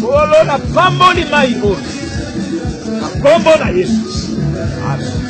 Olo na pamboli mai olo. Na kombo na Yesu. Amen.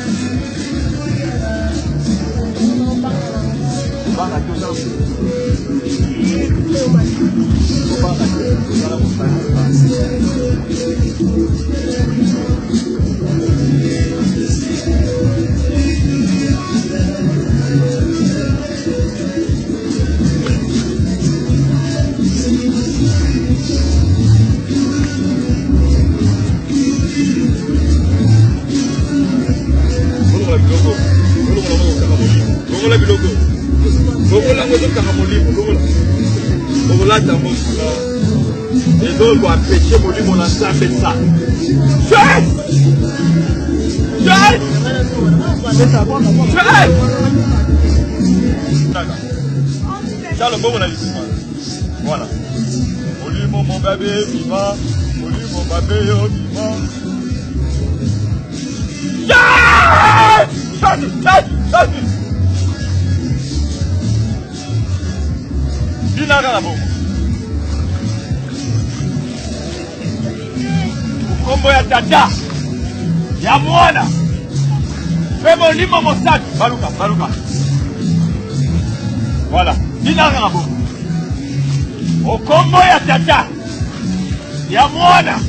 Et donc, on a péché pour lui, on a ça. Charles, bon, on a dit voilà. Au lieu mon bébé vivant, au lieu mon bébé vivant. Kombo ya tata ya mwana pe molimo mosatu baluka voilà dinanga ngabo okombo ya tata ya mwana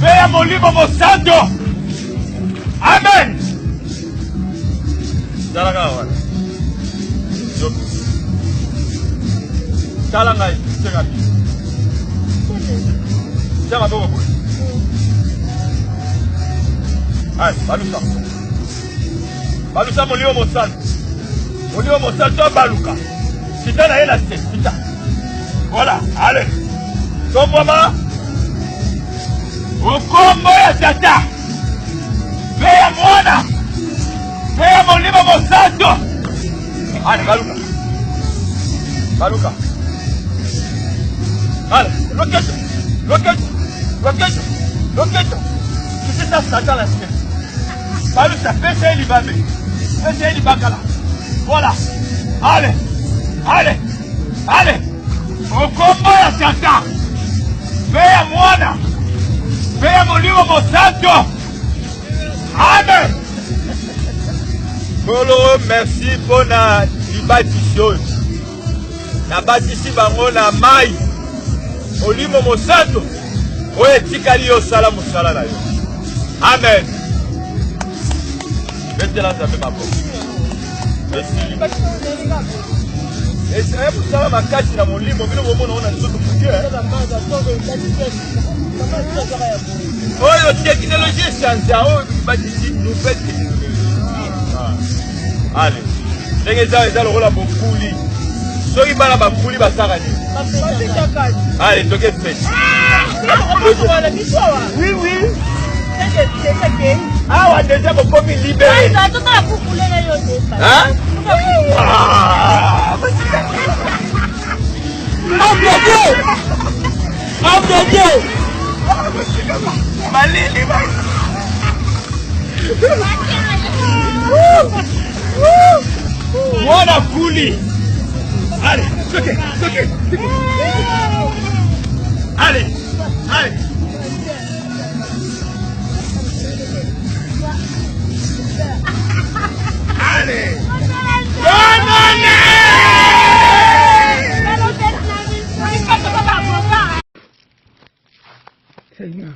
pe ya molimo mosatu amen dalanga wana talanga tsenga tsenga boko Allez, baluka. Baluka molio mosan. Molio mosan to baluka. Sita na ela se, sita. Voilà, allez. To mama. Okombo ya tata. Veya mwana. Veya molimo mosan. Allez, baluka. Baluka. Allez, roquette. C'est ça, Satan la semaine. Parle ça, fais l'ibamé. Fais l'ibakala. Voilà. Allez. Au combat ya Satan. Veya mwana. Veya molimo mosanto. Amen. Polo, merci pour la libation. Na batisi bango na mai. Molimo mosanto. Oye tikali yo sala musala na yo. Amen. Mettez-la ça fait ma peau. Merci. Et c'est pour ça ma cache dans mon lit, mon billet, on a tout le oh, la technologie est changée. Oh, nous faites. Allez. Les le rôle à mon couli. Ceux qui parlent à ma couli, va s'arrêter. Allez, donc qu'est-ce que oui. Ah, ouais, déjà, mon copain libéré. Hein? Voilà, couli. Allez, soquez. Allez. Seigneur,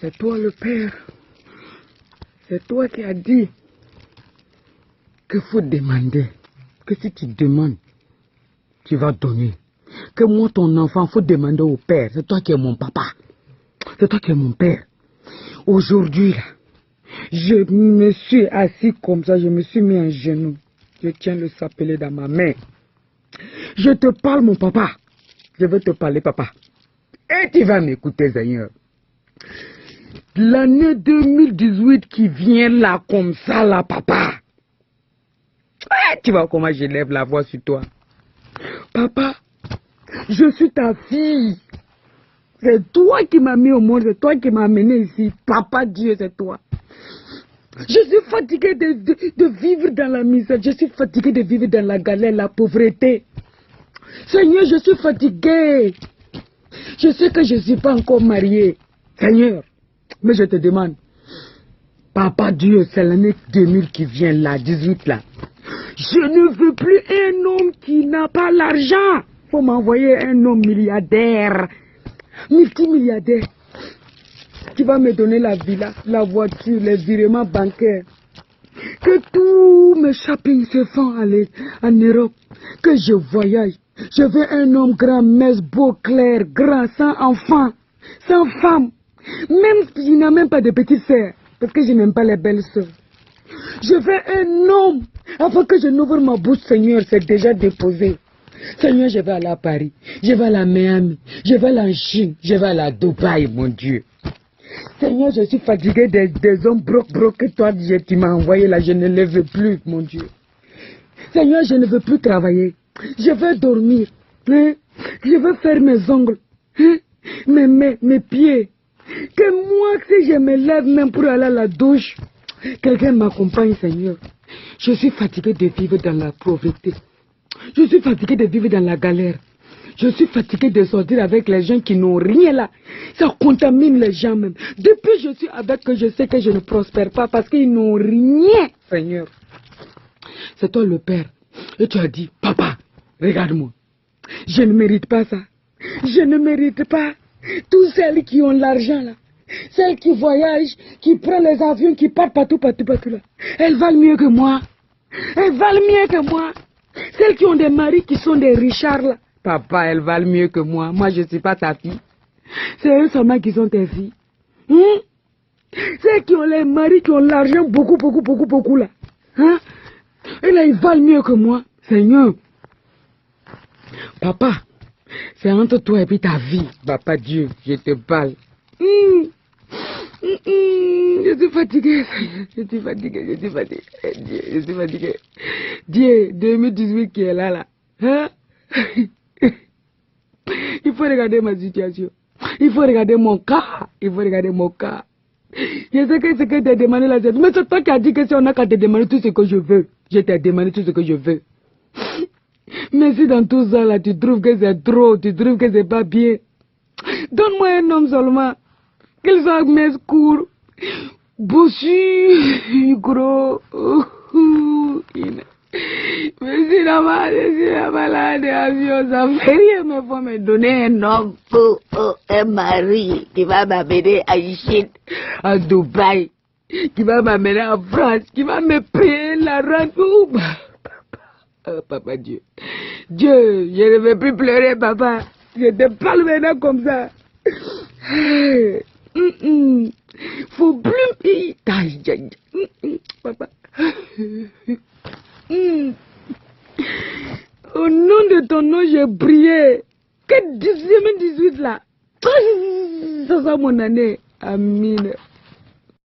c'est toi le Père, c'est toi qui as dit qu'il faut demander, que si tu demandes, tu vas donner. Que moi, ton enfant, faut demander au Père, c'est toi qui es mon papa, c'est toi qui es mon Père. Aujourd'hui, là, je me suis assis comme ça, je me suis mis en genoux. Je tiens le sapelet dans ma main. Je te parle, mon papa. Je veux te parler, papa. Et tu vas m'écouter, Seigneur. L'année 2018 qui vient là, comme ça, là, papa. Tu vois comment je lève la voix sur toi. Papa, je suis ta fille. C'est toi qui m'as mis au monde, c'est toi qui m'as amené ici. Papa Dieu, c'est toi. Je suis fatigué de vivre dans la misère. Je suis fatigué de vivre dans la galère, la pauvreté. Seigneur, je suis fatigué. Je sais que je ne suis pas encore marié. Seigneur, mais je te demande, Papa Dieu, c'est l'année 2000 qui vient là, 18 là. Je ne veux plus un homme qui n'a pas l'argent. Il faut m'envoyer un homme milliardaire, multimilliardaire, qui va me donner la villa, la voiture, les virements bancaires. Que tous mes shoppings se font aller en Europe. Que je voyage. Je veux un homme grand, mince, beau, clair, grand, sans enfant, sans femme. Même s'il n'a même pas de petites sœurs, parce que je n'aime pas les belles sœurs. Je veux un homme. Avant que je n'ouvre ma bouche, Seigneur, c'est déjà déposé. Seigneur, je vais aller à Paris, je vais aller à Miami, je vais aller en Chine, je vais aller à Dubaï, mon Dieu. Seigneur, je suis fatigué des hommes broc que toi, tu m'as envoyé là, je ne les veux plus, mon Dieu. Seigneur, je ne veux plus travailler. Je veux dormir. Hein? Je veux faire mes ongles. Hein? Mes pieds. Que moi, si je me lève même pour aller à la douche, quelqu'un m'accompagne, Seigneur. Je suis fatigué de vivre dans la pauvreté. Je suis fatigué de vivre dans la galère. Je suis fatigué de sortir avec les gens qui n'ont rien là. Ça contamine les gens même. Depuis que je suis avec eux, je sais que je ne prospère pas parce qu'ils n'ont rien, Seigneur. C'est toi le Père. Et tu as dit, papa, regarde-moi. Je ne mérite pas ça. Je ne mérite pas. Tous celles qui ont l'argent là. Celles qui voyagent, qui prennent les avions, qui partent partout là. Elles valent mieux que moi. Elles valent mieux que moi. Celles qui ont des maris qui sont des richards là. Papa, elles valent mieux que moi. Moi, je ne suis pas ta fille. C'est eux seulement qui sont tes filles. Celles qui ont les maris, qui ont l'argent, beaucoup là. Hein? Et là, ils valent mieux que moi. Seigneur. Papa, c'est entre toi et puis ta vie. Papa Dieu, je te parle. Je suis fatigué, Seigneur. Je suis fatigué. Je suis fatigué. Dieu, 2018 qui est là. Hein? Il faut regarder ma situation. Il faut regarder mon cas. Je sais que ce que tu as demandé là, mais c'est toi qui as dit que si on n'a qu'à te demander tout ce que je veux, je t'ai demandé tout ce que je veux. Mais si dans tout ça là, tu trouves que c'est trop, tu trouves que c'est pas bien, donne-moi un homme seulement, qu'il soit mes courts, bossu, gros. Mais si la malade avion, ça fait rien, mais faut me donner un homme, un mari qui va m'amener à Chine, à Dubaï, qui va m'amener en France, qui va me payer la rente. Papa Dieu. Dieu, je ne veux plus pleurer, papa. Je te parle maintenant comme ça. Faut plus... Papa. Au nom de ton nom, j'ai prié. Que 18 là. Ça soit mon année. Amen.